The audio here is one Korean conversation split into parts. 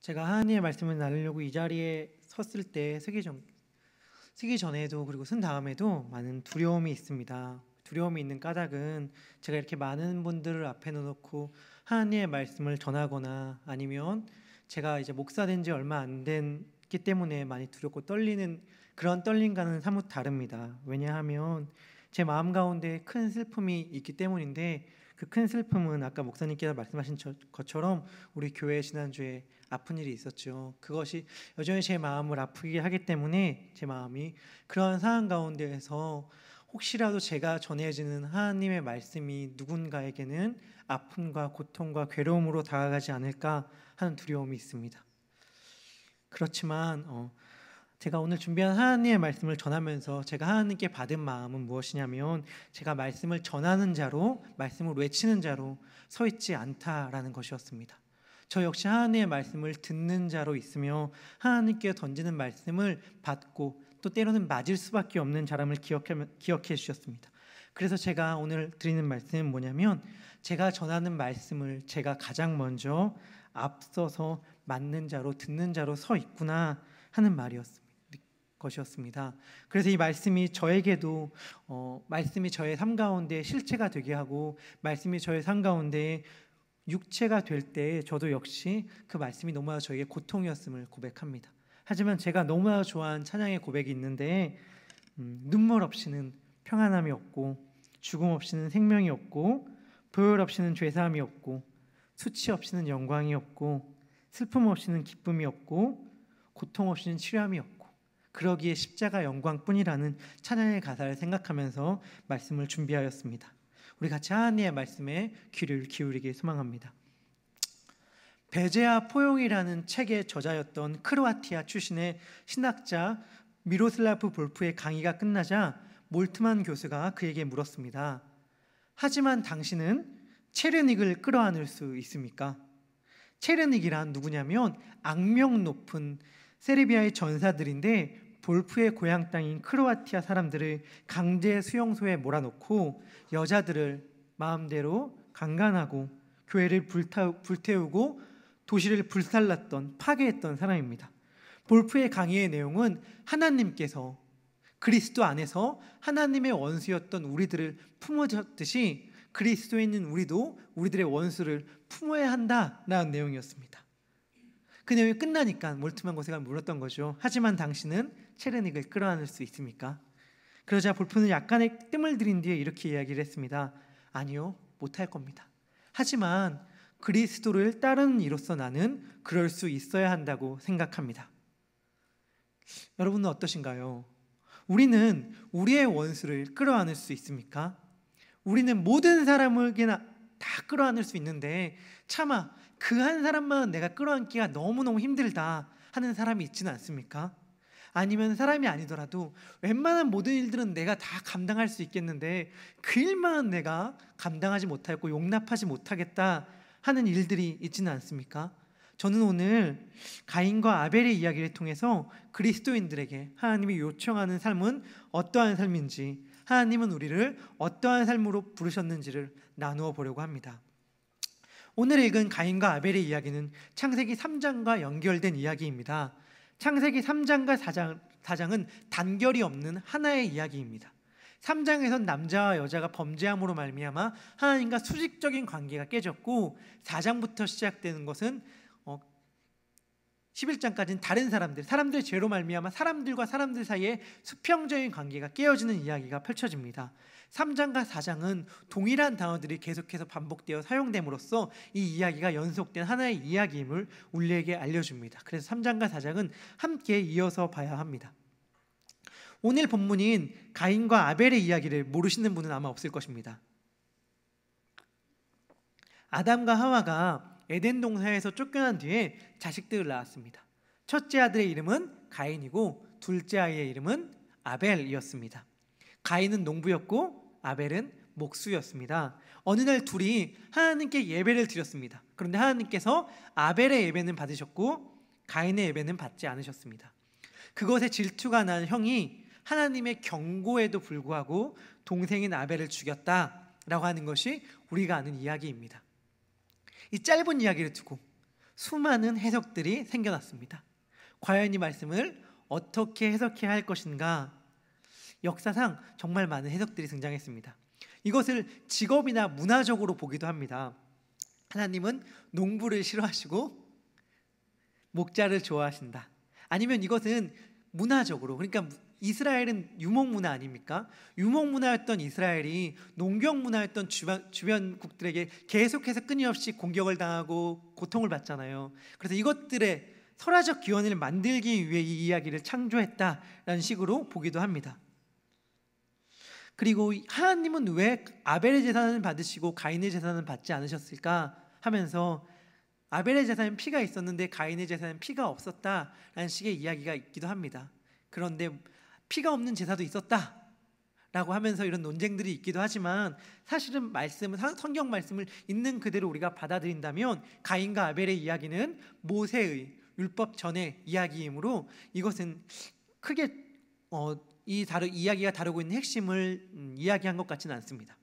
제가 하나님의 말씀을 나누려고 이 자리에 섰을 때 서기 전에도 그리고 쓴 다음에도 많은 두려움이 있습니다. 두려움이 있는 까닭은 제가 이렇게 많은 분들을 앞에 놓고 하나님의 말씀을 전하거나 아니면 제가 이제 목사 된 지 얼마 안 됐기 때문에 많이 두렵고 떨리는 그런 떨림과는 사뭇 다릅니다. 왜냐하면 제 마음 가운데 큰 슬픔이 있기 때문인데, 그 큰 슬픔은 아까 목사님께서 말씀하신 것처럼 우리 교회 지난주에 아픈 일이 있었죠. 그것이 여전히 제 마음을 아프게 하기 때문에 제 마음이 그러한 상황 가운데에서 혹시라도 제가 전해지는 하나님의 말씀이 누군가에게는 아픔과 고통과 괴로움으로 다가가지 않을까 하는 두려움이 있습니다. 그렇지만 제가 오늘 준비한 하나님의 말씀을 전하면서 제가 하나님께 받은 마음은 무엇이냐면, 제가 말씀을 전하는 자로, 말씀을 외치는 자로 서 있지 않다라는 것이었습니다. 저 역시 하나님의 말씀을 듣는 자로 있으며 하나님께 던지는 말씀을 받고 또 때로는 맞을 수밖에 없는 자람을 기억해 주셨습니다. 그래서 제가 오늘 드리는 말씀은 뭐냐면, 제가 전하는 말씀을 제가 가장 먼저 앞서서 맞는 자로, 듣는 자로 서 있구나 하는 것이었습니다. 그래서 이 말씀이 저에게도 말씀이 저의 삶 가운데 실체가 되게 하고, 말씀이 저의 삶 가운데 육체가 될 때 저도 역시 그 말씀이 너무나 저에게 고통이었음을 고백합니다. 하지만 제가 너무나 좋아하는 찬양의 고백이 있는데, 눈물 없이는 평안함이 없고, 죽음 없이는 생명이 없고, 보혈 없이는 죄사함이 없고, 수치 없이는 영광이 없고, 슬픔 없이는 기쁨이 없고, 고통 없이는 치료함이 없고, 그러기에 십자가 영광뿐이라는 찬양의 가사를 생각하면서 말씀을 준비하였습니다. 우리 같이 하나님의 말씀에 귀를 기울이길 소망합니다. 베제아 포용이라는 책의 저자였던 크로아티아 출신의 신학자 미로슬라프 볼프의 강의가 끝나자 몰트만 교수가 그에게 물었습니다. 하지만 당신은 체르닉을 끌어안을 수 있습니까? 체르닉이란 누구냐면 악명 높은 세르비아의 전사들인데, 볼프의 고향 땅인 크로아티아 사람들을 강제 수용소에 몰아넣고 여자들을 마음대로 강간하고 교회를 불태우고 도시를 불살랐던, 파괴했던 사람입니다. 볼프의 강의의 내용은 하나님께서 그리스도 안에서 하나님의 원수였던 우리들을 품어줬듯이 그리스도에 있는 우리도 우리들의 원수를 품어야 한다라는 내용이었습니다. 그 내용이 끝나니까 몰트만 교수가 물었던 거죠. 하지만 당신은 체르닉을 끌어안을 수 있습니까? 그러자 볼프는 약간의 뜸을 들인 뒤에 이렇게 이야기를 했습니다. 아니요, 못할 겁니다. 하지만 그리스도를 따르는 이로서 나는 그럴 수 있어야 한다고 생각합니다. 여러분은 어떠신가요? 우리는 우리의 원수를 끌어안을 수 있습니까? 우리는 모든 사람에게나 다 끌어안을 수 있는데, 차마 그 한 사람만 내가 끌어안기가 너무너무 힘들다 하는 사람이 있지는 않습니까? 아니면 사람이 아니더라도 웬만한 모든 일들은 내가 다 감당할 수 있겠는데 그 일만 내가 감당하지 못하고 용납하지 못하겠다 하는 일들이 있지는 않습니까? 저는 오늘 가인과 아벨의 이야기를 통해서 그리스도인들에게 하나님이 요청하는 삶은 어떠한 삶인지, 하나님은 우리를 어떠한 삶으로 부르셨는지를 나누어 보려고 합니다. 오늘 읽은 가인과 아벨의 이야기는 창세기 3장과 연결된 이야기입니다. 창세기 3장과 4장은 단결이 없는 하나의 이야기입니다. 3장에선 남자와 여자가 범죄함으로 말미암아 하나님과 수직적인 관계가 깨졌고, 4장부터 시작되는 것은 11장까지는 다른 사람들의 죄로 말미암아 사람들과 사람들 사이에 수평적인 관계가 깨어지는 이야기가 펼쳐집니다. 3장과 4장은 동일한 단어들이 계속해서 반복되어 사용됨으로써 이 이야기가 연속된 하나의 이야기임을 우리에게 알려줍니다. 그래서 3장과 4장은 함께 이어서 봐야 합니다. 오늘 본문인 가인과 아벨의 이야기를 모르시는 분은 아마 없을 것입니다. 아담과 하와가 에덴 동산에서 쫓겨난 뒤에 자식들을 낳았습니다. 첫째 아들의 이름은 가인이고 둘째 아이의 이름은 아벨이었습니다. 가인은 농부였고 아벨은 목수였습니다. 어느 날 둘이 하나님께 예배를 드렸습니다. 그런데 하나님께서 아벨의 예배는 받으셨고 가인의 예배는 받지 않으셨습니다. 그것에 질투가 난 형이 하나님의 경고에도 불구하고 동생인 아벨을 죽였다라고 하는 것이 우리가 아는 이야기입니다. 이 짧은 이야기를 두고 수많은 해석들이 생겨났습니다. 과연 이 말씀을 어떻게 해석해야 할 것인가? 역사상 정말 많은 해석들이 등장했습니다. 이것을 직업이나 문화적으로 보기도 합니다. 하나님은 농부를 싫어하시고 목자를 좋아하신다. 아니면 이것은 문화적으로, 그러니까 이스라엘은 유목 문화 아닙니까? 유목 문화였던 이스라엘이 농경 문화였던 주변국들에게 계속해서 끊임없이 공격을 당하고 고통을 받잖아요. 그래서 이것들의 설화적 기원을 만들기 위해 이 이야기를 창조했다라는 식으로 보기도 합니다. 그리고 하나님은 왜 아벨의 제사는 받으시고 가인의 제사는 받지 않으셨을까 하면서 아벨의 제사는 피가 있었는데 가인의 제사는 피가 없었다라는 식의 이야기가 있기도 합니다. 그런데 피가 없는 제사도 있었다라고 하면서 이런 논쟁들이 있기도 하지만 사실은 성경 말씀을 있는 그대로 우리가 받아들인다면 가인과 아벨의 이야기는 모세의 율법 전의 이야기이므로 이것은 크게 이야기가 다루고 있는 핵심을 이야기한 것 같지는 않습니다.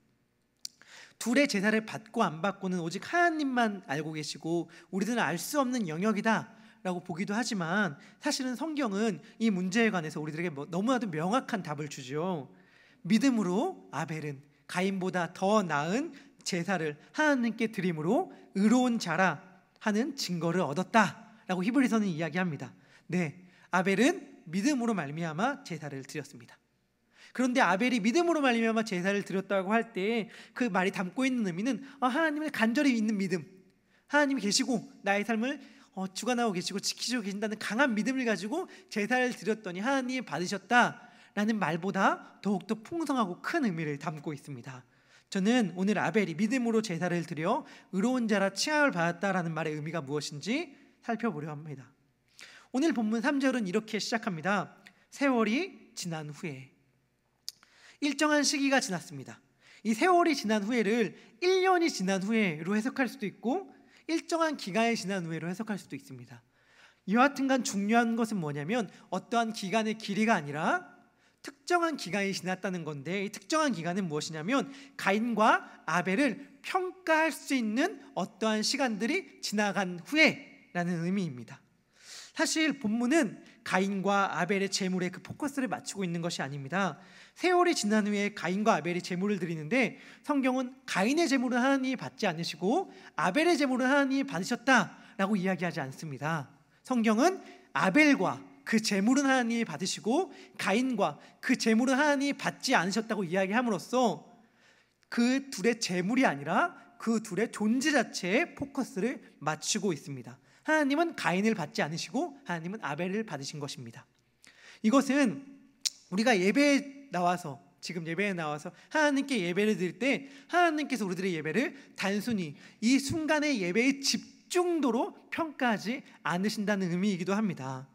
둘의 제사를 받고 안 받고는 오직 하나님만 알고 계시고 우리들은 알 수 없는 영역이다 라고 보기도 하지만 사실은 성경은 이 문제에 관해서 우리들에게 너무나도 명확한 답을 주죠. 믿음으로 아벨은 가인보다 더 나은 제사를 하나님께 드림으로 의로운 자라 하는 증거를 얻었다라고 히브리서는 이야기합니다. 네, 아벨은 믿음으로 말미암아 제사를 드렸습니다. 그런데 아벨이 믿음으로 말미암아 제사를 드렸다고 할 때 그 말이 담고 있는 의미는 하나님을 간절히 믿는 믿음, 하나님이 계시고 나의 삶을 주관하고 계시고 지키시고 계신다는 강한 믿음을 가지고 제사를 드렸더니 하나님이 받으셨다라는 말보다 더욱더 풍성하고 큰 의미를 담고 있습니다. 저는 오늘 아벨이 믿음으로 제사를 드려 의로운 자라 칭함을 받았다라는 말의 의미가 무엇인지 살펴보려 합니다. 오늘 본문 3절은 이렇게 시작합니다. 세월이 지난 후에. 일정한 시기가 지났습니다. 이 세월이 지난 후에를 1년이 지난 후에로 해석할 수도 있고 일정한 기간이 지난 후에로 해석할 수도 있습니다. 여하튼간 중요한 것은 뭐냐면 어떠한 기간의 길이가 아니라 특정한 기간이 지났다는 건데 이 특정한 기간은 무엇이냐면 가인과 아벨을 평가할 수 있는 어떠한 시간들이 지나간 후에라는 의미입니다. 사실 본문은 가인과 아벨의 제물에 그 포커스를 맞추고 있는 것이 아닙니다. 세월이 지난 후에 가인과 아벨이 제물을 드리는데 성경은 가인의 제물은 하나님이 받지 않으시고 아벨의 제물은 하나님이 받으셨다라고 이야기하지 않습니다. 성경은 아벨과 그 제물은 하나님이 받으시고 가인과 그 제물은 하나님이 받지 않으셨다고 이야기함으로써 그 둘의 제물이 아니라 그 둘의 존재 자체에 포커스를 맞추고 있습니다. 하나님은 가인을 받지 않으시고 하나님은 아벨을 받으신 것입니다. 이것은 우리가 지금 예배에 나와서 하나님께 예배를 드릴 때 하나님께서 우리들의 예배를 단순히 이 순간의 예배의 집중도로 평가하지 않으신다는 의미이기도 합니다.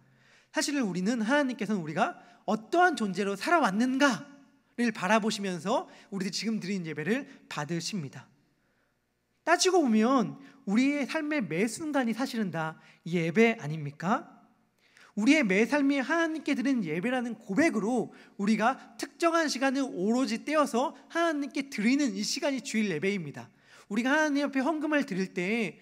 사실 우리는 하나님께서는 우리가 어떠한 존재로 살아왔는가를 바라보시면서 우리들이 지금 드린 예배를 받으십니다. 따지고 보면 우리의 삶의 매 순간이 사실은 다 예배 아닙니까? 우리의 매 삶이 하나님께 드리는 예배라는 고백으로 우리가 특정한 시간을 오로지 떼어서 하나님께 드리는 이 시간이 주일 예배입니다. 우리가 하나님 앞에 헌금을 드릴 때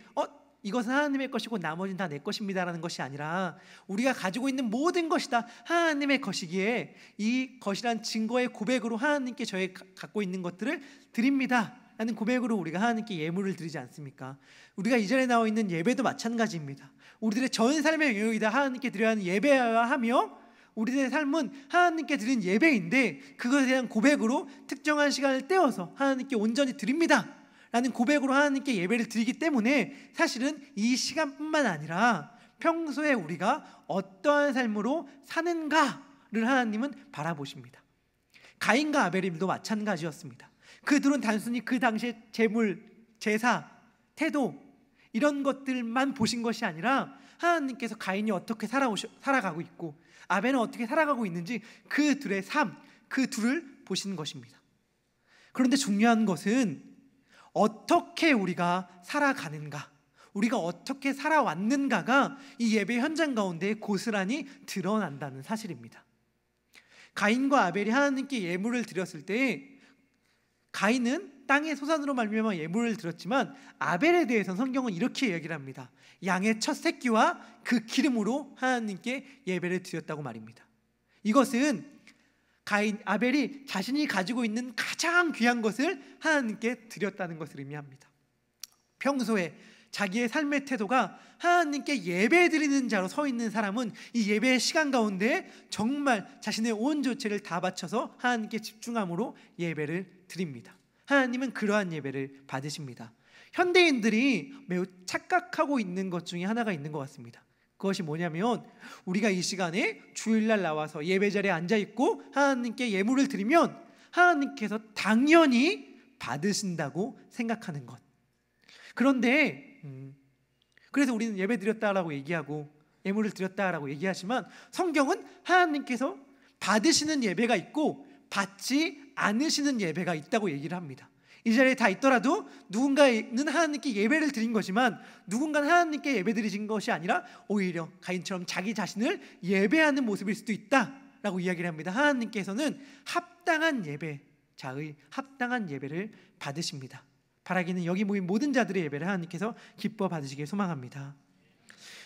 이것은 하나님의 것이고 나머지는 다 내 것입니다라는 것이 아니라 우리가 가지고 있는 모든 것이 다 하나님의 것이기에 이 것이란 증거의 고백으로 하나님께 저희 갖고 있는 것들을 드립니다 라는 고백으로 우리가 하나님께 예물을 드리지 않습니까? 우리가 이전에 나와 있는 예배도 마찬가지입니다. 우리들의 전 삶의 영역이 다 하나님께 드려야 하는 예배여야 하며 우리들의 삶은 하나님께 드린 예배인데 그것에 대한 고백으로 특정한 시간을 떼어서 하나님께 온전히 드립니다 라는 고백으로 하나님께 예배를 드리기 때문에 사실은 이 시간뿐만 아니라 평소에 우리가 어떠한 삶으로 사는가를 하나님은 바라보십니다. 가인과 아벨임도 마찬가지였습니다. 그들은 단순히 그 당시의 제물, 제사, 태도 이런 것들만 보신 것이 아니라 하나님께서 가인이 어떻게 살아가고 있고 아벨은 어떻게 살아가고 있는지 그 둘의 삶, 그 둘을 보시는 것입니다. 그런데 중요한 것은 어떻게 우리가 살아가는가, 우리가 어떻게 살아왔는가가 이 예배 현장 가운데 고스란히 드러난다는 사실입니다. 가인과 아벨이 하나님께 예물을 드렸을 때 가인은 땅의 소산으로 말미암아 예물을 드렸지만 아벨에 대해서는 성경은 이렇게 얘기를 합니다. 양의 첫 새끼와 그 기름으로 하나님께 예배를 드렸다고 말입니다. 이것은 아벨이 자신이 가지고 있는 가장 귀한 것을 하나님께 드렸다는 것을 의미합니다. 평소에 자기의 삶의 태도가 하나님께 예배 드리는 자로 서 있는 사람은 이 예배의 시간 가운데 정말 자신의 온 조체를 다 바쳐서 하나님께 집중함으로 예배를 드립니다. 하나님은 그러한 예배를 받으십니다. 현대인들이 매우 착각하고 있는 것 중에 하나가 있는 것 같습니다. 그것이 뭐냐면 우리가 이 시간에 주일날 나와서 예배 자리에 앉아있고 하나님께 예물을 드리면 하나님께서 당연히 받으신다고 생각하는 것. 그런데 그래서 우리는 예배 드렸다라고 얘기하고 예물을 드렸다라고 얘기하지만 성경은 하나님께서 받으시는 예배가 있고 받지 않으시는 예배가 있다고 얘기를 합니다. 이 자리에 다 있더라도 누군가는 하나님께 예배를 드린 거지만 누군가는 하나님께 예배 드리신 것이 아니라 오히려 가인처럼 자기 자신을 예배하는 모습일 수도 있다라고 이야기를 합니다. 하나님께서는 합당한 예배자의 합당한 예배를 받으십니다. 바라기는 여기 모인 모든 자들의 예배를 하나님께서 기뻐 받으시길 소망합니다.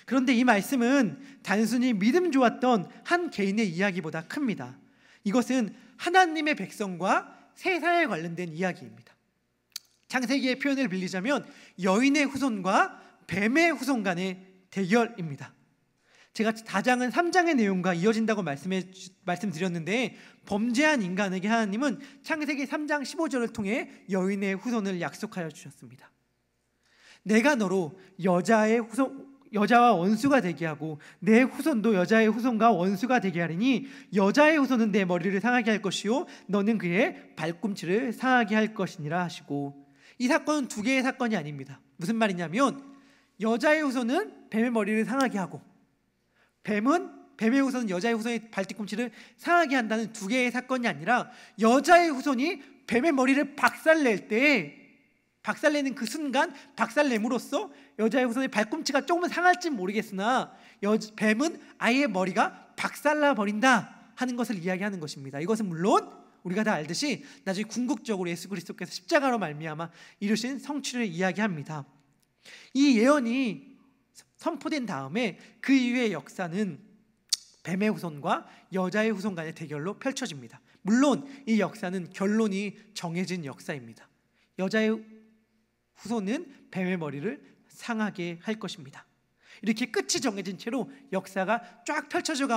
그런데 이 말씀은 단순히 믿음 좋았던 한 개인의 이야기보다 큽니다. 이것은 하나님의 백성과 세상에 관련된 이야기입니다. 창세기의 표현을 빌리자면 여인의 후손과 뱀의 후손 간의 대결입니다. 제가 4장은 3장의 내용과 이어진다고 말씀드렸는데 범죄한 인간에게 하나님은 창세기 3장 15절을 통해 여인의 후손을 약속하여 주셨습니다. 내가 너로 여자와 원수가 되게 하고 내 후손도 여자의 후손과 원수가 되게 하리니 여자의 후손은 내 머리를 상하게 할 것이요 너는 그의 발꿈치를 상하게 할 것이니라 하시고, 이 사건은 두 개의 사건이 아닙니다. 무슨 말이냐면 여자의 후손은 뱀의 머리를 상하게 하고 뱀의 후손은 여자의 후손의 발뒤꿈치를 상하게 한다는 두 개의 사건이 아니라 여자의 후손이 뱀의 머리를 박살내는 그 순간 박살냄으로써 여자의 후손의 발꿈치가 조금은 상할지 모르겠으나 뱀은 아예 머리가 박살나 버린다 하는 것을 이야기하는 것입니다. 이것은 물론 우리가 다 알듯이 나중에 궁극적으로 예수 그리스도께서 십자가로 말미암아 이루신 성취를 이야기합니다. 이 예언이 선포된 다음에 그 이후의 역사는 뱀의 후손과 여자의 후손 간의 대결로 펼쳐집니다. 물론 이 역사는 결론이 정해진 역사입니다. 여자의 후손은 뱀의 머리를 상하게 할 것입니다. 이렇게 끝이 정해진 채로 역사가 쫙 펼쳐져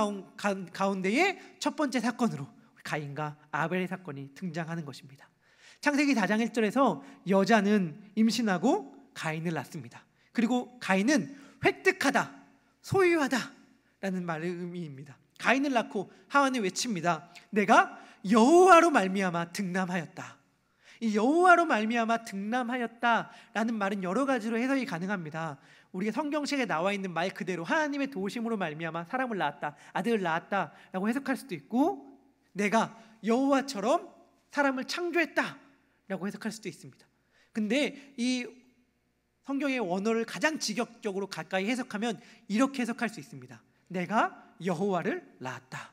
가운데에 첫 번째 사건으로 가인과 아벨의 사건이 등장하는 것입니다. 창세기 4장 1절에서 여자는 임신하고 가인을 낳습니다. 그리고 가인은 획득하다, 소유하다 라는 말의 의미입니다. 가인을 낳고 하와는 외칩니다. 내가 여호와로 말미암아 등남하였다. 이 여호와로 말미암아 등남하였다라는 말은 여러 가지로 해석이 가능합니다. 우리가 성경책에 나와 있는 말 그대로 하나님의 도우심으로 말미암아 사람을 낳았다, 아들을 낳았다라고 해석할 수도 있고, 내가 여호와처럼 사람을 창조했다라고 해석할 수도 있습니다. 근데 이 성경의 원어를 가장 직역적으로 가까이 해석하면 이렇게 해석할 수 있습니다. 내가 여호와를 낳았다.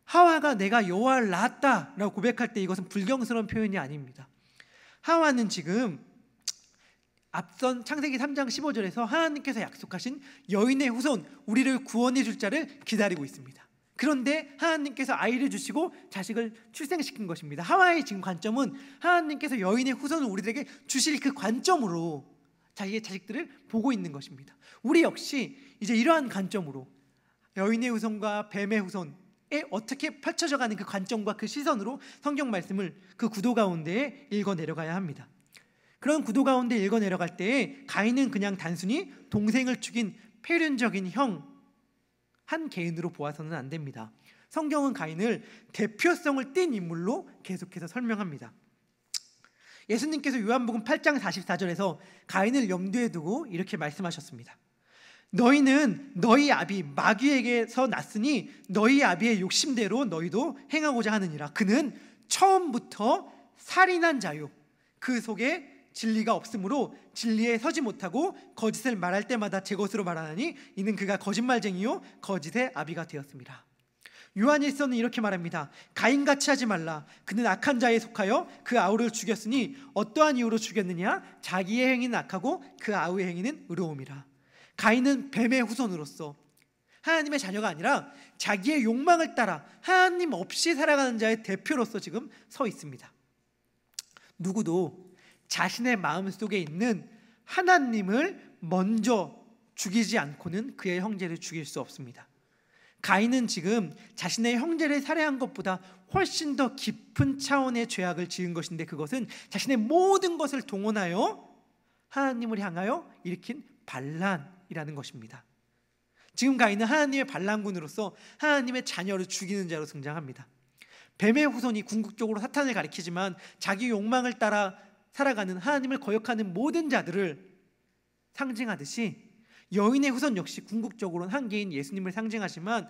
하와가 내가 여호와를 낳았다라고 고백할 때 이것은 불경스러운 표현이 아닙니다. 하와는 지금 앞선 창세기 3장 15절에서 하나님께서 약속하신 여인의 후손, 우리를 구원해 줄 자를 기다리고 있습니다. 그런데 하나님께서 아이를 주시고 자식을 출생시킨 것입니다. 하와의 지금 관점은 하나님께서 여인의 후손을 우리들에게 주실 그 관점으로 자기의 자식들을 보고 있는 것입니다. 우리 역시 이제 이러한 관점으로 여인의 후손과 뱀의 후손에 어떻게 펼쳐져가는 그 관점과 그 시선으로 성경 말씀을 그 구도 가운데에 읽어 내려가야 합니다. 그런 구도 가운데 읽어 내려갈 때에 가인은 그냥 단순히 동생을 죽인 폐륜적인 형 한 개인으로 보아서는 안 됩니다. 성경은 가인을 대표성을 띤 인물로 계속해서 설명합니다. 예수님께서 요한복음 8장 44절에서 가인을 염두에 두고 이렇게 말씀하셨습니다. 너희는 너희 아비 마귀에게서 났으니 너희 아비의 욕심대로 너희도 행하고자 하느니라. 그는 처음부터 살인한 자요, 그 속에 진리가 없으므로 진리에 서지 못하고 거짓을 말할 때마다 제 것으로 말하나니 이는 그가 거짓말쟁이요 거짓의 아비가 되었습니다. 요한일서는 이렇게 말합니다. 가인같이 하지 말라. 그는 악한 자에 속하여 그 아우를 죽였으니 어떠한 이유로 죽였느냐? 자기의 행위는 악하고 그 아우의 행위는 의로움이라. 가인은 뱀의 후손으로서 하나님의 자녀가 아니라 자기의 욕망을 따라 하나님 없이 살아가는 자의 대표로서 지금 서 있습니다. 누구도 자신의 마음속에 있는 하나님을 먼저 죽이지 않고는 그의 형제를 죽일 수 없습니다. 가인은 지금 자신의 형제를 살해한 것보다 훨씬 더 깊은 차원의 죄악을 지은 것인데, 그것은 자신의 모든 것을 동원하여 하나님을 향하여 일으킨 반란이라는 것입니다. 지금 가인은 하나님의 반란군으로서 하나님의 자녀를 죽이는 자로 등장합니다. 뱀의 후손이 궁극적으로 사탄을 가리키지만 자기 욕망을 따라 살아가는 하나님을 거역하는 모든 자들을 상징하듯이 여인의 후손 역시 궁극적으로는 한 개인 예수님을 상징하지만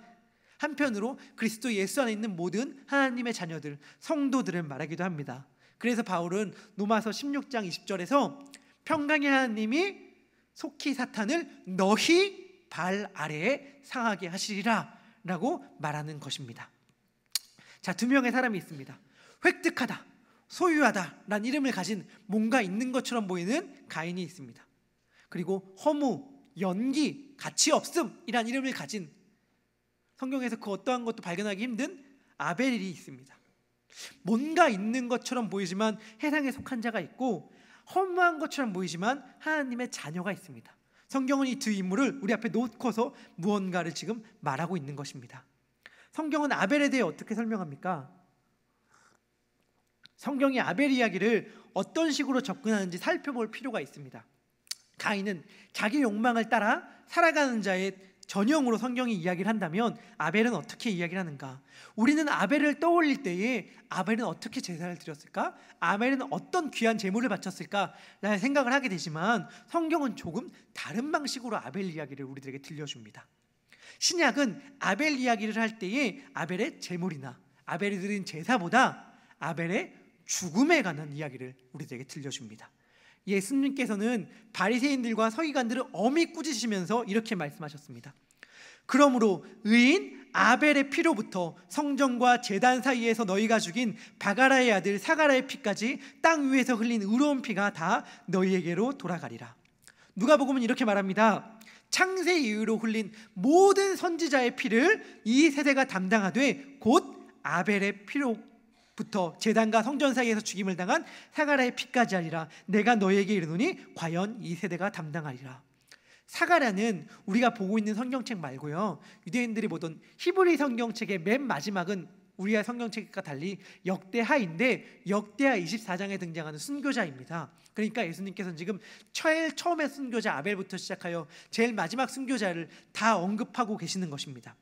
한편으로 그리스도 예수 안에 있는 모든 하나님의 자녀들, 성도들을 말하기도 합니다. 그래서 바울은 로마서 16장 20절에서 평강의 하나님이 속히 사탄을 너희 발 아래에 상하게 하시리라 라고 말하는 것입니다. 자, 두 명의 사람이 있습니다. 획득하다, 소유하다 라는 이름을 가진 뭔가 있는 것처럼 보이는 가인이 있습니다. 그리고 허무, 연기, 가치 없음 이란 이름을 가진, 성경에서 그 어떠한 것도 발견하기 힘든 아벨이 있습니다. 뭔가 있는 것처럼 보이지만 해상에 속한 자가 있고, 허무한 것처럼 보이지만 하나님의 자녀가 있습니다. 성경은 이 두 인물을 우리 앞에 놓고서 무언가를 지금 말하고 있는 것입니다. 성경은 아벨에 대해 어떻게 설명합니까? 성경이 아벨 이야기를 어떤 식으로 접근하는지 살펴볼 필요가 있습니다. 가인은 자기 욕망을 따라 살아가는 자의 전형으로 성경이 이야기를 한다면 아벨은 어떻게 이야기를 하는가? 우리는 아벨을 떠올릴 때에 아벨은 어떻게 제사를 드렸을까? 아벨은 어떤 귀한 제물을 바쳤을까? 라는 생각을 하게 되지만 성경은 조금 다른 방식으로 아벨 이야기를 우리들에게 들려줍니다. 신약은 아벨 이야기를 할 때에 아벨의 제물이나 아벨이 드린 제사보다 아벨의 죽음에 관한 이야기를 우리들에게 들려줍니다. 예수님께서는 바리새인들과 서기관들을 엄히 꾸짖으시면서 이렇게 말씀하셨습니다. 그러므로 의인 아벨의 피로부터 성전과 제단 사이에서 너희가 죽인 바가라의 아들 사가라의 피까지 땅 위에서 흘린 의로운 피가 다 너희에게로 돌아가리라. 누가복음은 이렇게 말합니다. 창세 이후로 흘린 모든 선지자의 피를 이 세대가 담당하되 곧 아벨의 피로부터 제단과 성전 사이에서 죽임을 당한 사가라의 피까지 하리라. 내가 너에게 이르노니 과연 이 세대가 담당하리라. 사가랴는 우리가 보고 있는 성경책 말고요, 유대인들이 보던 히브리 성경책의 맨 마지막은 우리의 성경책과 달리 역대하인데, 역대하 24장에 등장하는 순교자입니다. 그러니까 예수님께서는 지금 처음에 순교자 아벨부터 시작하여 제일 마지막 순교자를 다 언급하고 계시는 것입니다.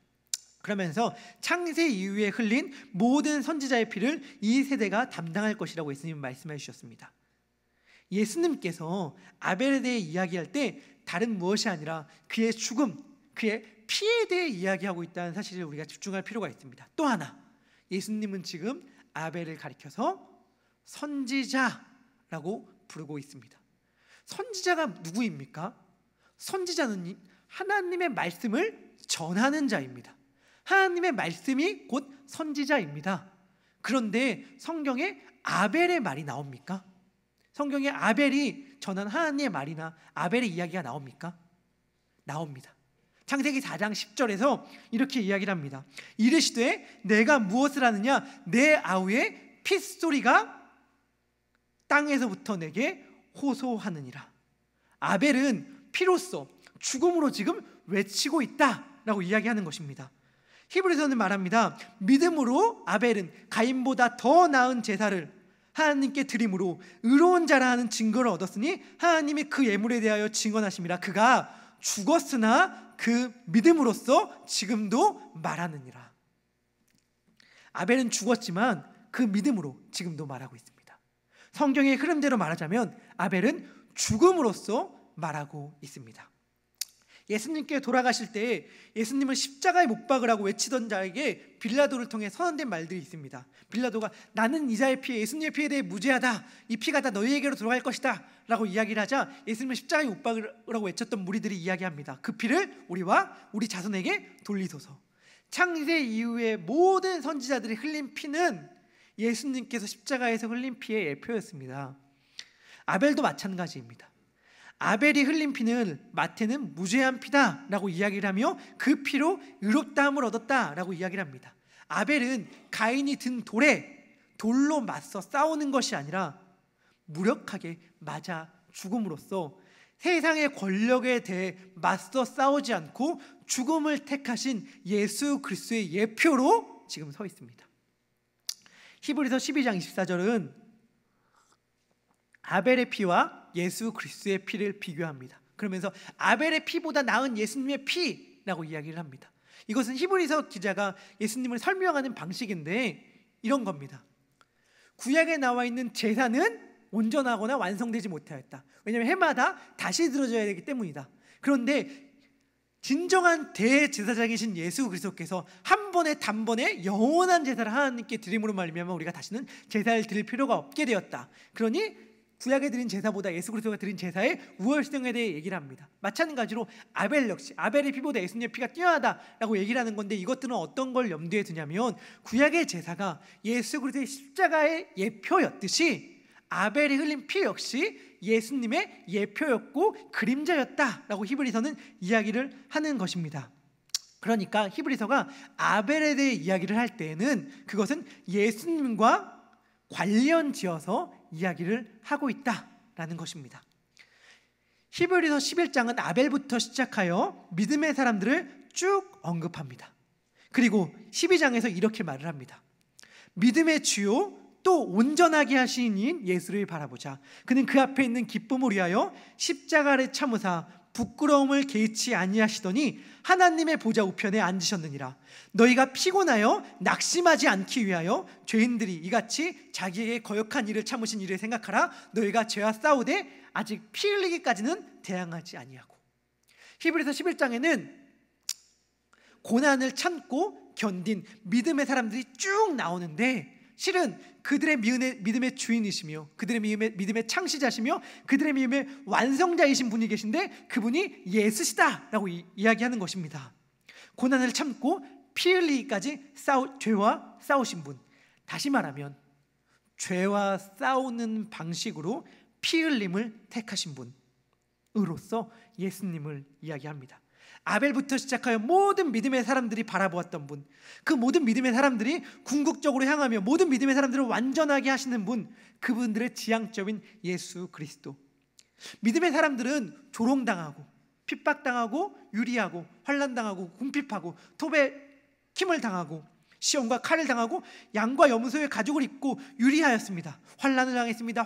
그러면서 창세 이후에 흘린 모든 선지자의 피를 이 세대가 담당할 것이라고 예수님은 말씀해 주셨습니다. 예수님께서 아벨에 대해 이야기할 때 다른 무엇이 아니라 그의 죽음, 그의 피에 대해 이야기하고 있다는 사실을 우리가 집중할 필요가 있습니다. 또 하나, 예수님은 지금 아벨을 가리켜서 선지자라고 부르고 있습니다. 선지자가 누구입니까? 선지자는 하나님의 말씀을 전하는 자입니다. 하나님의 말씀이 곧 선지자입니다. 그런데 성경에 아벨의 말이 나옵니까? 성경에 아벨이 전한 하나님의 말이나 아벨의 이야기가 나옵니까? 나옵니다. 창세기 4장 10절에서 이렇게 이야기를 합니다. 이르시되 내가 무엇을 하느냐? 내 아우의 핏소리가 땅에서부터 내게 호소하느니라. 아벨은 피로써 죽음으로 지금 외치고 있다라고 이야기하는 것입니다. 히브리서는 말합니다. 믿음으로 아벨은 가인보다 더 나은 제사를 하나님께 드림으로 의로운 자라 하는 증거를 얻었으니 하나님이 그 예물에 대하여 증언하심이라. 그가 죽었으나 그 믿음으로써 지금도 말하느니라. 아벨은 죽었지만 그 믿음으로 지금도 말하고 있습니다. 성경의 흐름대로 말하자면 아벨은 죽음으로써 말하고 있습니다. 예수님께 돌아가실 때 예수님을 십자가에 못 박으라고 외치던 자에게 빌라도를 통해 선언된 말들이 있습니다. 빌라도가 나는 이자의 피에 예수님의 피에 대해 무죄하다, 이 피가 다 너희에게로 들어갈 것이다 라고 이야기를 하자 예수님을 십자가에 못 박으라고 외쳤던 무리들이 이야기합니다. 그 피를 우리와 우리 자손에게 돌리소서. 창세 이후에 모든 선지자들이 흘린 피는 예수님께서 십자가에서 흘린 피의 예표였습니다. 아벨도 마찬가지입니다. 아벨이 흘린 피는 마태는 무죄한 피다라고 이야기를 하며 그 피로 의롭다함을 얻었다라고 이야기를 합니다. 아벨은 가인이 든 돌로 맞서 싸우는 것이 아니라 무력하게 맞아 죽음으로써 세상의 권력에 대해 맞서 싸우지 않고 죽음을 택하신 예수 그리스도의 예표로 지금 서 있습니다. 히브리서 12장 24절은 아벨의 피와 예수 그리스도의 피를 비교합니다. 그러면서 아벨의 피보다 나은 예수님의 피라고 이야기를 합니다. 이것은 히브리서 기자가 예수님을 설명하는 방식인데 이런 겁니다. 구약에 나와 있는 제사는 온전하거나 완성되지 못하였다. 왜냐하면 해마다 다시 들어져야 되기 때문이다. 그런데 진정한 대제사장이신 예수 그리스도께서 한 번에 단번에 영원한 제사를 하나님께 드림으로 말미암아 우리가 다시는 제사를 드릴 필요가 없게 되었다. 그러니 구약에 드린 제사보다 예수 그리스도가 드린 제사의 우월성에 대해 얘기를 합니다. 마찬가지로 아벨 역시 아벨의 피보다 예수님의 피가 뛰어나다라고 얘기를 하는 건데, 이것들은 어떤 걸 염두에 두냐면 구약의 제사가 예수 그리스도의 십자가의 예표였듯이 아벨이 흘린 피 역시 예수님의 예표였고 그림자였다라고 히브리서는 이야기를 하는 것입니다. 그러니까 히브리서가 아벨에 대해 이야기를 할 때에는 그것은 예수님과 관련지어서 이야기를 하고 있다라는 것입니다. 히브리서 11장은 아벨부터 시작하여 믿음의 사람들을 쭉 언급합니다. 그리고 12장에서 이렇게 말을 합니다. 믿음의 주요 또 온전하게 하신 이인 예수를 바라보자. 그는 그 앞에 있는 기쁨을 위하여 십자가를 참으사 부끄러움을 개의치 아니하시더니 하나님의 보좌 우편에 앉으셨느니라. 너희가 피곤하여 낙심하지 않기 위하여 죄인들이 이같이 자기에게 거역한 일을 참으신 일을 생각하라. 너희가 죄와 싸우되 아직 피 흘리기까지는 대항하지 아니하고. 히브리서 11장에는 고난을 참고 견딘 믿음의 사람들이 쭉 나오는데, 실은 그들의 믿음의 주인이시며 그들의 믿음의 창시자시며 그들의 믿음의 완성자이신 분이 계신데 그분이 예수시다라고 이야기하는 것입니다. 고난을 참고 피 흘리기까지 죄와 싸우신 분, 다시 말하면 죄와 싸우는 방식으로 피 흘림을 택하신 분으로서 예수님을 이야기합니다. 아벨부터 시작하여 모든 믿음의 사람들이 바라보았던 분, 그 모든 믿음의 사람들이 궁극적으로 향하며 모든 믿음의 사람들을 완전하게 하시는 분, 그분들의 지향점인 예수 그리스도. 믿음의 사람들은 조롱당하고 핍박당하고 유리하고 환난당하고 궁핍하고 톱에 킴을 당하고 시험과 칼을 당하고 양과 염소의 가죽을 입고 유리하였습니다. 환난을 당했습니다.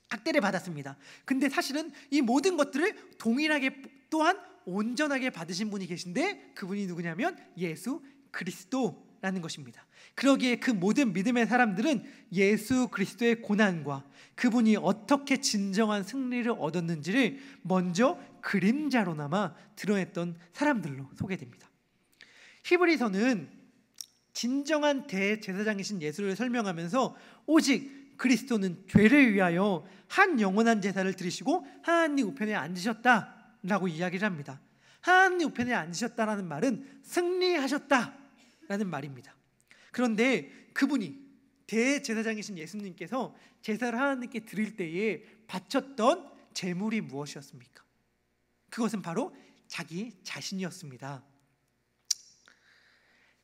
학대를 받았습니다. 근데 사실은 이 모든 것들을 동일하게 또한 온전하게 받으신 분이 계신데 그분이 누구냐면 예수 그리스도라는 것입니다. 그러기에 그 모든 믿음의 사람들은 예수 그리스도의 고난과 그분이 어떻게 진정한 승리를 얻었는지를 먼저 그림자로나마 드러냈던 사람들로 소개됩니다. 히브리서는 진정한 대제사장이신 예수를 설명하면서 오직 그리스도는 죄를 위하여 한 영원한 제사를 드리시고 하나님 우편에 앉으셨다라고 이야기를 합니다. 하나님 우편에 앉으셨다라는 말은 승리하셨다라는 말입니다. 그런데 그분이 대제사장이신 예수님께서 제사를 하나님께 드릴 때에 바쳤던 제물이 무엇이었습니까? 그것은 바로 자기 자신이었습니다.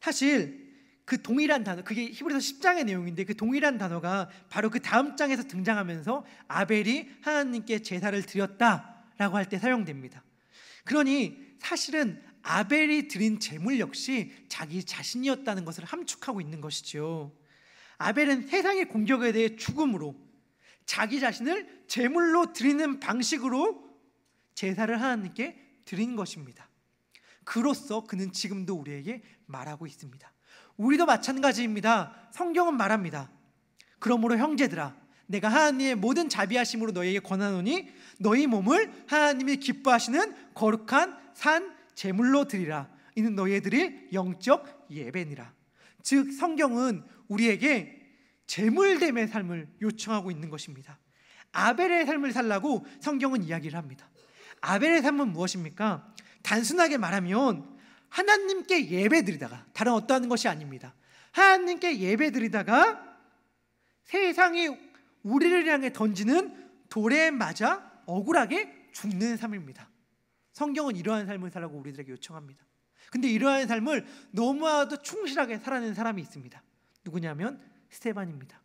사실 그 동일한 단어, 그게 히브리서 10장의 내용인데 그 동일한 단어가 바로 그 다음 장에서 등장하면서 아벨이 하나님께 제사를 드렸다라고 할 때 사용됩니다. 그러니 사실은 아벨이 드린 제물 역시 자기 자신이었다는 것을 함축하고 있는 것이죠. 아벨은 세상의 공격에 대해 죽음으로 자기 자신을 제물로 드리는 방식으로 제사를 하나님께 드린 것입니다. 그로써 그는 지금도 우리에게 말하고 있습니다. 우리도 마찬가지입니다. 성경은 말합니다. 그러므로 형제들아, 내가 하나님의 모든 자비하심으로 너희에게 권하노니 너희 몸을 하나님이 기뻐하시는 거룩한 산 제물로 드리라. 이는 너희의 드릴 영적 예배니라. 즉 성경은 우리에게 제물됨의 삶을 요청하고 있는 것입니다. 아벨의 삶을 살라고 성경은 이야기를 합니다. 아벨의 삶은 무엇입니까? 단순하게 말하면 하나님께 예배드리다가, 다른 어떠한 것이 아닙니다, 하나님께 예배드리다가 세상이 우리를 향해 던지는 돌에 맞아 억울하게 죽는 삶입니다. 성경은 이러한 삶을 살라고 우리들에게 요청합니다. 근데 이러한 삶을 너무나도 충실하게 살아낸 사람이 있습니다. 누구냐면 스데반입니다.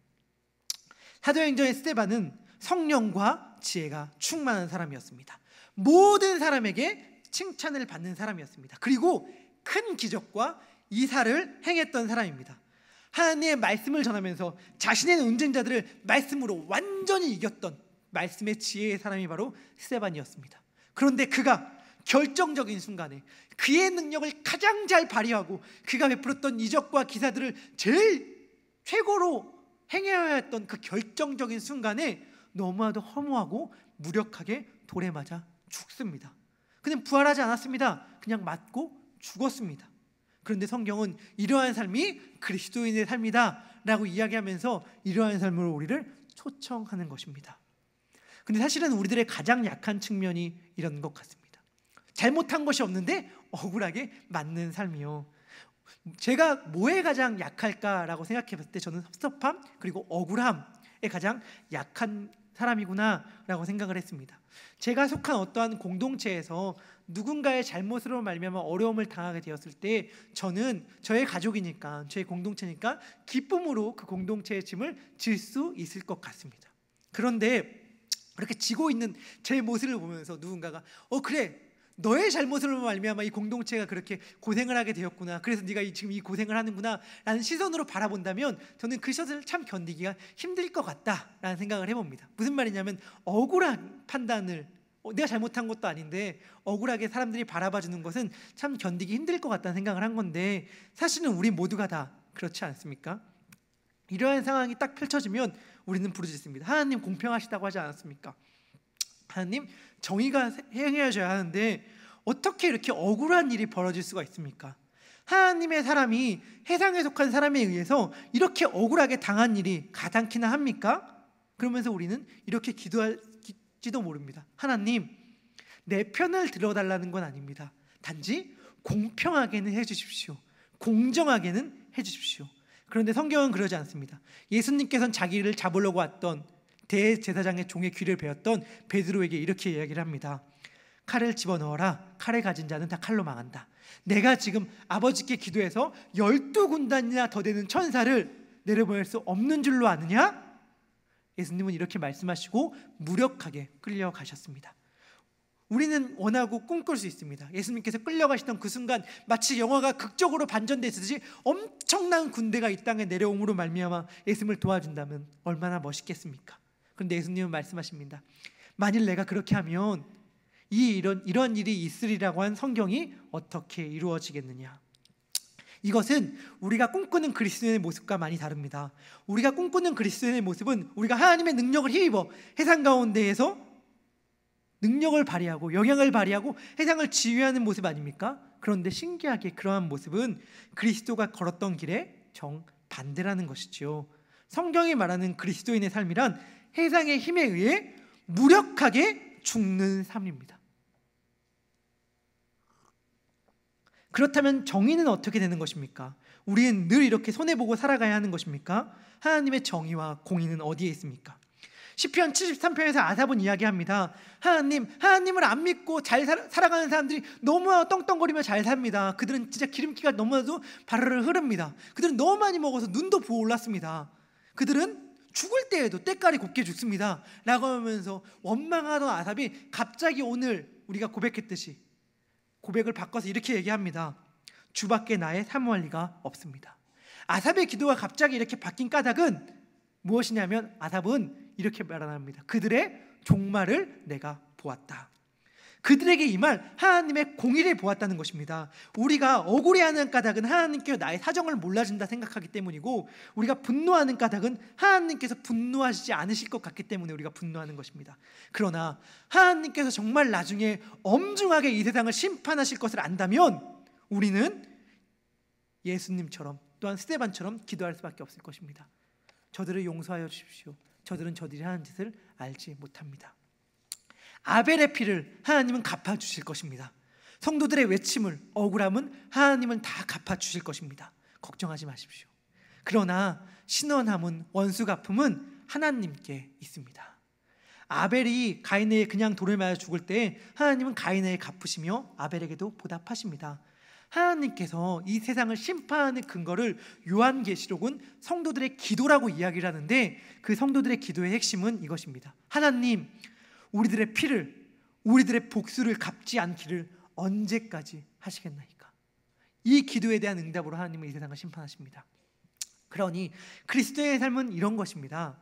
사도행전의 스데반은 성령과 지혜가 충만한 사람이었습니다. 모든 사람에게 칭찬을 받는 사람이었습니다. 그리고 큰 기적과 이사를 행했던 사람입니다. 하나님의 말씀을 전하면서 자신의 논쟁자들을 말씀으로 완전히 이겼던 말씀의 지혜의 사람이 바로 스데반이었습니다. 그런데 그가 결정적인 순간에 그의 능력을 가장 잘 발휘하고 그가 베풀었던 이적과 기사들을 제일 최고로 행해야 했던 그 결정적인 순간에 너무나도 허무하고 무력하게 돌에 맞아 죽습니다. 그냥 부활하지 않았습니다. 그냥 맞고 죽었습니다. 그런데 성경은 이러한 삶이 그리스도인의 삶이다 라고 이야기하면서 이러한 삶으로 우리를 초청하는 것입니다. 근데 사실은 우리들의 가장 약한 측면이 이런 것 같습니다. 잘못한 것이 없는데 억울하게 맞는 삶이요. 제가 뭐에 가장 약할까라고 생각해 봤을 때 저는 섭섭함 그리고 억울함에 가장 약한 사람이구나 라고 생각을 했습니다. 제가 속한 어떠한 공동체에서 누군가의 잘못으로 말미암아 어려움을 당하게 되었을 때 저는 저의 가족이니까, 저의 공동체니까 기쁨으로 그 공동체의 짐을 질 수 있을 것 같습니다. 그런데 그렇게 지고 있는 제 모습을 보면서 누군가가 그래, 너의 잘못으로 말미암아 이 공동체가 그렇게 고생을 하게 되었구나, 그래서 네가 지금 이 고생을 하는구나 라는 시선으로 바라본다면 저는 그 시선을 참 견디기가 힘들 것 같다라는 생각을 해봅니다. 무슨 말이냐면 억울한 판단을, 내가 잘못한 것도 아닌데 억울하게 사람들이 바라봐주는 것은 참 견디기 힘들 것 같다는 생각을 한 건데, 사실은 우리 모두가 다 그렇지 않습니까? 이러한 상황이 딱 펼쳐지면 우리는 부르짖습니다. 하나님 공평하시다고 하지 않았습니까? 하나님 정의가 행해져야 하는데 어떻게 이렇게 억울한 일이 벌어질 수가 있습니까? 하나님의 사람이 세상에 속한 사람에 의해서 이렇게 억울하게 당한 일이 가당키나 합니까? 그러면서 우리는 이렇게 기도할지도 모릅니다. 하나님, 내 편을 들어달라는 건 아닙니다. 단지 공평하게는 해주십시오. 공정하게는 해주십시오. 그런데 성경은 그러지 않습니다. 예수님께서는 자기를 잡으려고 왔던 대제사장의 종의 귀를 베었던 베드로에게 이렇게 이야기를 합니다. 칼을 집어넣어라. 칼을 가진 자는 다 칼로 망한다. 내가 지금 아버지께 기도해서 12군단이나 더 되는 천사를 내려보낼 수 없는 줄로 아느냐? 예수님은 이렇게 말씀하시고 무력하게 끌려가셨습니다. 우리는 원하고 꿈꿀 수 있습니다. 예수님께서 끌려가시던 그 순간 마치 영화가 극적으로 반전되듯이 엄청난 군대가 이 땅에 내려옴으로 말미암아 예수님을 도와준다면 얼마나 멋있겠습니까? 그런데 예수님은 말씀하십니다. 만일 내가 그렇게 하면 이런 일이 있으리라고 한 성경이 어떻게 이루어지겠느냐? 이것은 우리가 꿈꾸는 그리스도인의 모습과 많이 다릅니다. 우리가 꿈꾸는 그리스도인의 모습은 우리가 하나님의 능력을 힘입어 세상 가운데에서 능력을 발휘하고 영향을 발휘하고 세상을 지휘하는 모습 아닙니까? 그런데 신기하게 그러한 모습은 그리스도가 걸었던 길의 정반대라는 것이죠. 성경이 말하는 그리스도인의 삶이란 세상의 힘에 의해 무력하게 죽는 삶입니다. 그렇다면 정의는 어떻게 되는 것입니까? 우리는 늘 이렇게 손해보고 살아가야 하는 것입니까? 하나님의 정의와 공의는 어디에 있습니까? 시편 73편에서 아삽은 이야기합니다. 하나님을 안 믿고 잘 살아가는 사람들이 너무 떵떵거리며 잘 삽니다. 그들은 진짜 기름기가 너무나도 바르르 흐릅니다. 그들은 너무 많이 먹어서 눈도 부어올랐습니다. 그들은 죽을 때에도 때깔이 곱게 죽습니다 라고 하면서 원망하던 아삽이 갑자기 오늘 우리가 고백했듯이 고백을 바꿔서 이렇게 얘기합니다. 주밖에 나의 사모할 리가 없습니다. 아삽의 기도가 갑자기 이렇게 바뀐 까닭은 무엇이냐면 아삽은 이렇게 말합니다. 그들의 종말을 내가 보았다. 그들에게 이 말 하나님의 공의를 보았다는 것입니다. 우리가 억울해하는 까닭은 하나님께서 나의 사정을 몰라준다 생각하기 때문이고, 우리가 분노하는 까닭은 하나님께서 분노하시지 않으실 것 같기 때문에 우리가 분노하는 것입니다. 그러나 하나님께서 정말 나중에 엄중하게 이 세상을 심판하실 것을 안다면 우리는 예수님처럼 또한 스데반처럼 기도할 수밖에 없을 것입니다. 저들을 용서하여 주십시오. 저들은 저들이 하는 짓을 알지 못합니다. 아벨의 피를 하나님은 갚아주실 것입니다. 성도들의 외침을, 억울함은 하나님은 다 갚아주실 것입니다. 걱정하지 마십시오. 그러나 신원함은, 원수 갚음은 하나님께 있습니다. 아벨이 가인에게 그냥 돌을 맞아 죽을 때 하나님은 가인에게 갚으시며 아벨에게도 보답하십니다. 하나님께서 이 세상을 심판하는 근거를 요한계시록은 성도들의 기도라고 이야기를 하는데, 그 성도들의 기도의 핵심은 이것입니다. 하나님, 우리들의 피를, 우리들의 복수를 갚지 않기를 언제까지 하시겠나이까? 이 기도에 대한 응답으로 하나님은 이 세상을 심판하십니다. 그러니 그리스도의 삶은 이런 것입니다.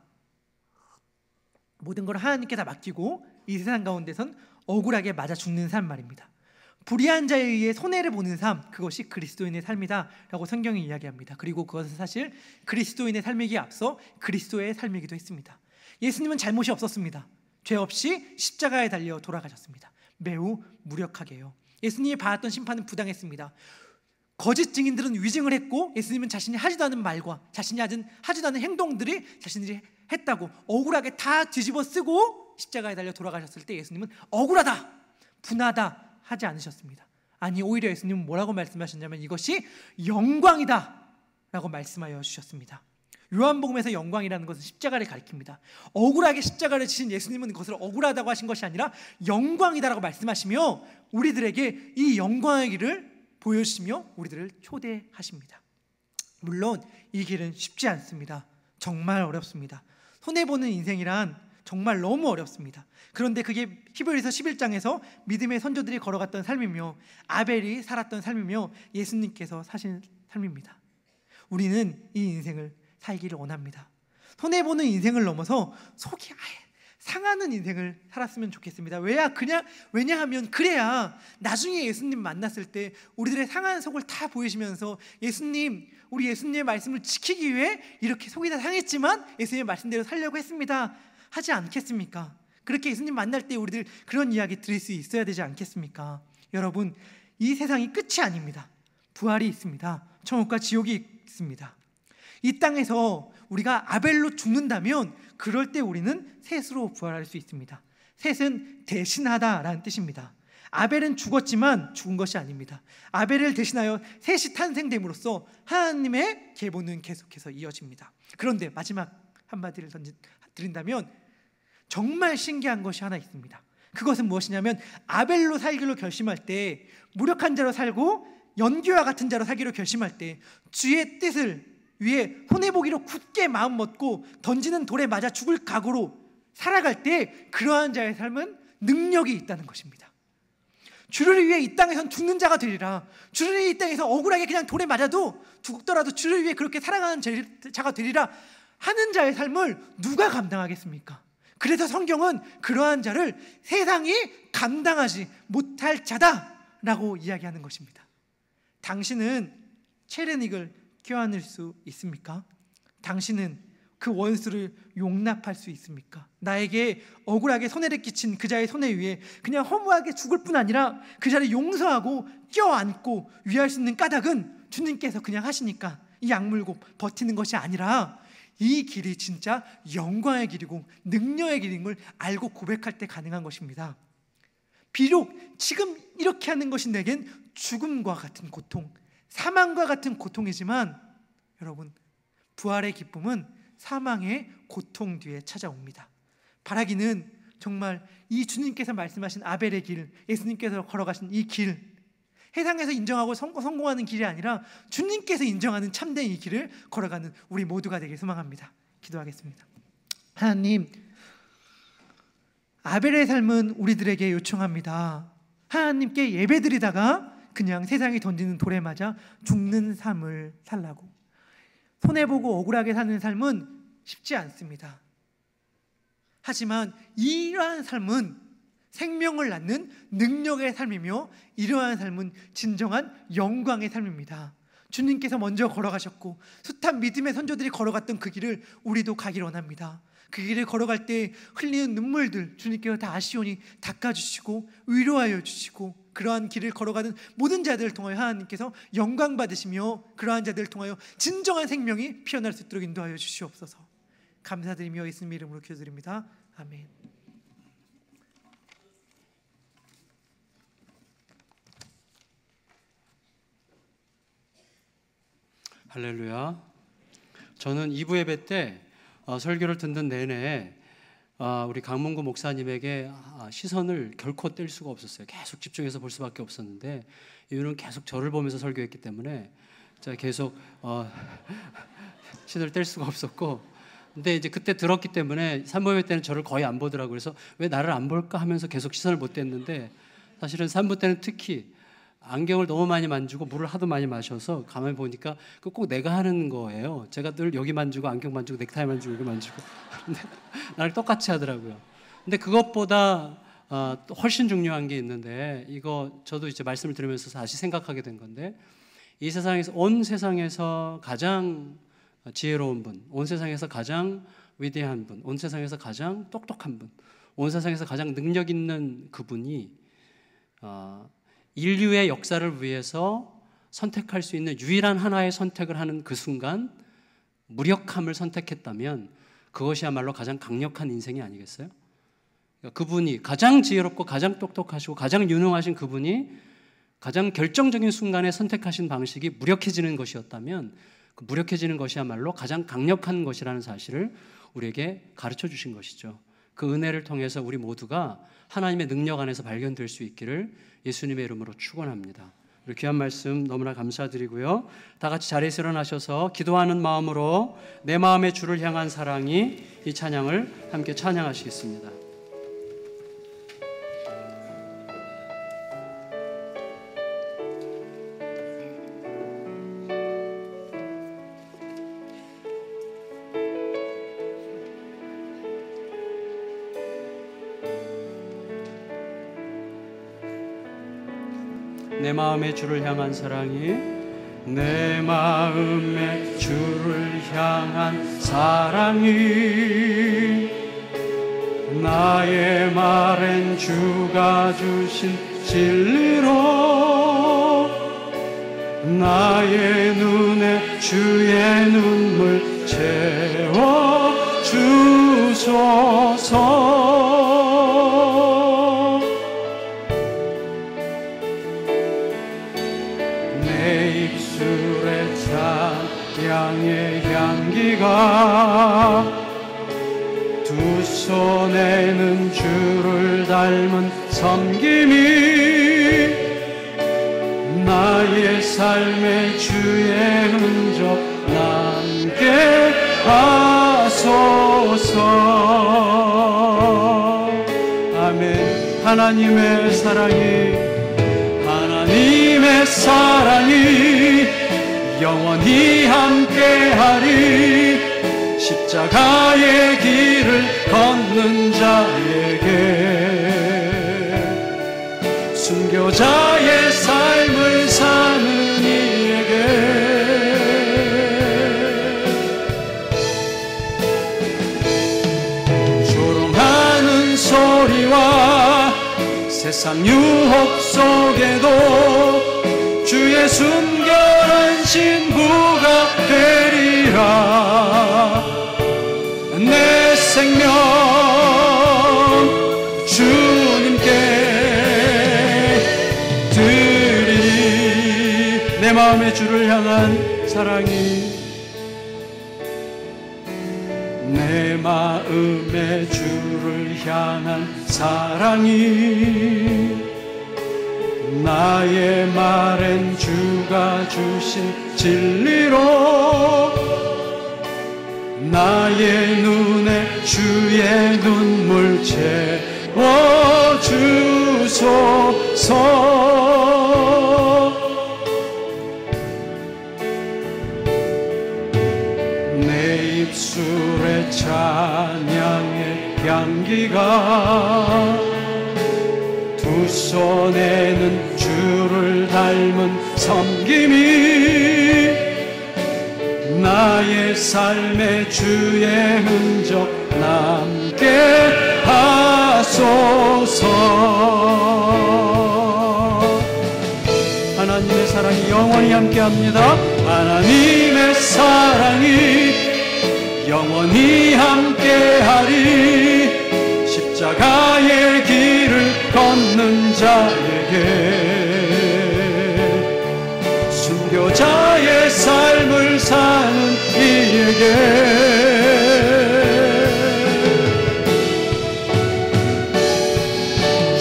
모든 걸 하나님께 다 맡기고 이 세상 가운데선 억울하게 맞아 죽는 삶 말입니다. 불의한 자에 의해 손해를 보는 삶, 그것이 그리스도인의 삶이다 라고 성경이 이야기합니다. 그리고 그것은 사실 그리스도인의 삶이기에 앞서 그리스도의 삶이기도 했습니다. 예수님은 잘못이 없었습니다. 죄 없이 십자가에 달려 돌아가셨습니다. 매우 무력하게요. 예수님이 받았던 심판은 부당했습니다. 거짓 증인들은 위증을 했고, 예수님은 자신이 하지도 않은 말과 자신이 하지도 않은 행동들이 자신들이 했다고 억울하게 다 뒤집어 쓰고 십자가에 달려 돌아가셨을 때 예수님은 억울하다, 분하다 하지 않으셨습니다. 아니, 오히려 예수님은 뭐라고 말씀하셨냐면 이것이 영광이다 라고 말씀하여 주셨습니다. 요한복음에서 영광이라는 것은 십자가를 가리킵니다. 억울하게 십자가를 지신 예수님은 그것을 억울하다고 하신 것이 아니라 영광이다라고 말씀하시며 우리들에게 이 영광의 길을 보여주시며 우리들을 초대하십니다. 물론 이 길은 쉽지 않습니다. 정말 어렵습니다. 손해보는 인생이란 정말 너무 어렵습니다. 그런데 그게 히브리서 11장에서 믿음의 선조들이 걸어갔던 삶이며 아벨이 살았던 삶이며 예수님께서 사신 삶입니다. 우리는 이 인생을 살기를 원합니다. 손해보는 인생을 넘어서 속이 아예 상하는 인생을 살았으면 좋겠습니다. 왜냐하면 그래야 나중에 예수님 만났을 때 우리들의 상한 속을 다 보이시면서 우리 예수님의 말씀을 지키기 위해 이렇게 속이 다 상했지만 예수님의 말씀대로 살려고 했습니다 하지 않겠습니까? 그렇게 예수님 만날 때 우리들 그런 이야기 들을 수 있어야 되지 않겠습니까? 여러분, 이 세상이 끝이 아닙니다. 부활이 있습니다. 천국과 지옥이 있습니다. 이 땅에서 우리가 아벨로 죽는다면 그럴 때 우리는 셋으로 부활할 수 있습니다. 셋은 대신하다라는 뜻입니다. 아벨은 죽었지만 죽은 것이 아닙니다. 아벨을 대신하여 셋이 탄생됨으로써 하나님의 계보는 계속해서 이어집니다. 그런데 마지막 한마디를 드린다면 정말 신기한 것이 하나 있습니다. 그것은 무엇이냐면 아벨로 살기로 결심할 때, 무력한 자로 살고 연기와 같은 자로 살기로 결심할 때 주의 뜻을 위해 손해보기로 굳게 마음 먹고 던지는 돌에 맞아 죽을 각오로 살아갈 때 그러한 자의 삶은 능력이 있다는 것입니다. 주를 위해 이 땅에선 죽는 자가 되리라. 주를 위해 이 땅에서 억울하게 그냥 돌에 맞아도 죽더라도 주를 위해 그렇게 살아가는 자가 되리라 하는 자의 삶을 누가 감당하겠습니까? 그래서 성경은 그러한 자를 세상이 감당하지 못할 자다라고 이야기하는 것입니다. 당신은 체르닉을 껴안을 수 있습니까? 당신은 그 원수를 용납할 수 있습니까? 나에게 억울하게 손해를 끼친 그 자의 손해 위에 그냥 허무하게 죽을 뿐 아니라 그 자를 용서하고 껴안고 위할 수 있는 까닭은 주님께서 그냥 하시니까 이 악물고 버티는 것이 아니라 이 길이 진짜 영광의 길이고 능력의 길인 걸 알고 고백할 때 가능한 것입니다. 비록 지금 이렇게 하는 것이 내겐 죽음과 같은 고통, 사망과 같은 고통이지만 여러분, 부활의 기쁨은 사망의 고통 뒤에 찾아옵니다. 바라기는 정말 이 주님께서 말씀하신 아벨의 길, 예수님께서 걸어가신 이 길, 세상에서 인정하고 성공하는 길이 아니라 주님께서 인정하는 참된 이 길을 걸어가는 우리 모두가 되길 소망합니다. 기도하겠습니다. 하나님, 아벨의 삶은 우리들에게 요청합니다. 하나님께 예배드리다가 그냥 세상이 던지는 돌에 맞아 죽는 삶을 살라고. 손해보고 억울하게 사는 삶은 쉽지 않습니다. 하지만 이러한 삶은 생명을 낳는 능력의 삶이며 이러한 삶은 진정한 영광의 삶입니다. 주님께서 먼저 걸어가셨고 숱한 믿음의 선조들이 걸어갔던 그 길을 우리도 가길 원합니다. 그 길을 걸어갈 때 흘리는 눈물들 주님께서 다 아시오니 닦아주시고 위로하여 주시고, 그러한 길을 걸어가는 모든 자들을 통하여 하나님께서 영광 받으시며 그러한 자들을 통하여 진정한 생명이 피어날 수 있도록 인도하여 주시옵소서. 감사드리며 예수님 이름으로 기도드립니다. 아멘. 할렐루야. 저는 2부 예배 때 설교를 듣는 내내 우리 강문구 목사님에게 시선을 결코 뗄 수가 없었어요. 계속 집중해서 볼 수밖에 없었는데, 이유는 계속 저를 보면서 설교했기 때문에 제가 계속 시선을 뗄 수가 없었고, 근데 이제 그때 들었기 때문에 3부 예배 때는 저를 거의 안 보더라고요. 그래서 왜 나를 안 볼까 하면서 계속 시선을 못 뗐는데, 사실은 3부 때는 특히 안경을 너무 많이 만지고 물을 하도 많이 마셔서 가만히 보니까 그 꼭 내가 하는 거예요. 제가 늘 여기 만지고 안경 만지고 넥타이 만지고 여기 만지고 근데 나를 똑같이 하더라고요. 근데 그것보다 훨씬 중요한 게 있는데, 이거 저도 이제 말씀을 들으면서 다시 생각하게 된 건데, 이 세상에서, 온 세상에서 가장 지혜로운 분, 온 세상에서 가장 위대한 분, 온 세상에서 가장 똑똑한 분, 온 세상에서 가장 능력 있는 그분이 인류의 역사를 위해서 선택할 수 있는 유일한 하나의 선택을 하는 그 순간 무력함을 선택했다면 그것이야말로 가장 강력한 인생이 아니겠어요? 그분이 가장 지혜롭고 가장 똑똑하시고 가장 유능하신 그분이 가장 결정적인 순간에 선택하신 방식이 무력해지는 것이었다면, 그 무력해지는 것이야말로 가장 강력한 것이라는 사실을 우리에게 가르쳐 주신 것이죠. 그 은혜를 통해서 우리 모두가 하나님의 능력 안에서 발견될 수 있기를 예수님의 이름으로 축원합니다. 우리 귀한 말씀 너무나 감사드리고요. 다 같이 자리에서 일어나셔서 기도하는 마음으로 내 마음의 주를 향한 사랑이, 이 찬양을 함께 찬양하시겠습니다. 내 마음의 주를 향한 사랑이, 내 마음의 주를 향한 사랑이, 나의 말엔 주가 주신 진리로, 나의 눈에 주의 눈물 채워 주소서. 향의 향기가, 두 손에는 주를 닮은 섬김이, 나의 삶의 주의 흔적 남게 하소서. 아멘. 하나님의 사랑이, 하나님의 사랑이 영원히 함께하리. 십자가의 길을 걷는 자에게, 순교자의 삶을 사는 이에게, 조롱하는 소리와 세상 유혹 속에도 주의 순결한 신부가 되리라. 내 생명 주님께 드리리. 내 마음의 주를 향한 사랑이, 내 마음의 주를 향한 사랑이, 나의 말엔 주가 주신 진리로, 나의 눈에 주의 눈물 채워 주소서. 내 입술에 찬양의 향기가, 두 손에는 주를 닮은 섬김이, 나의 삶의 주의 흔적 남게 하소서. 하나님의 사랑이 영원히 함께합니다. 하나님의 사랑이 영원히 함께하리. 십자가의 길을 걷는 자에게, 순교자의 삶을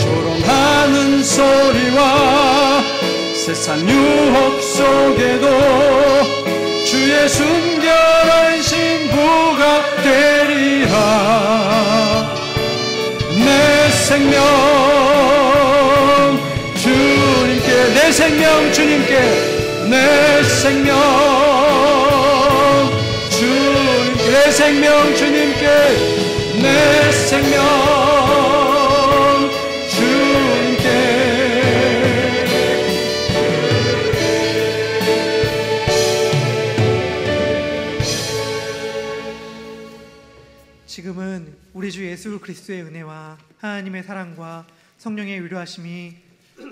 조롱하는 소리와 세상 유혹 속에도 주의 순결한 신부가 되리라. 내 생명 주님께, 내 생명 주님께, 내 생명 주님께, 내 생명 주님께, 내 생명 주님께. 지금은 우리 주 예수 그리스도의 은혜와 하나님의 사랑과 성령의 위로하심이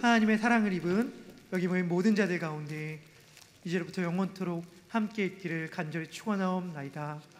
하나님의 사랑을 입은 여기 모인 모든 자들 가운데 이제부터 영원토록 함께 있기를 간절히 축원하옵나이다.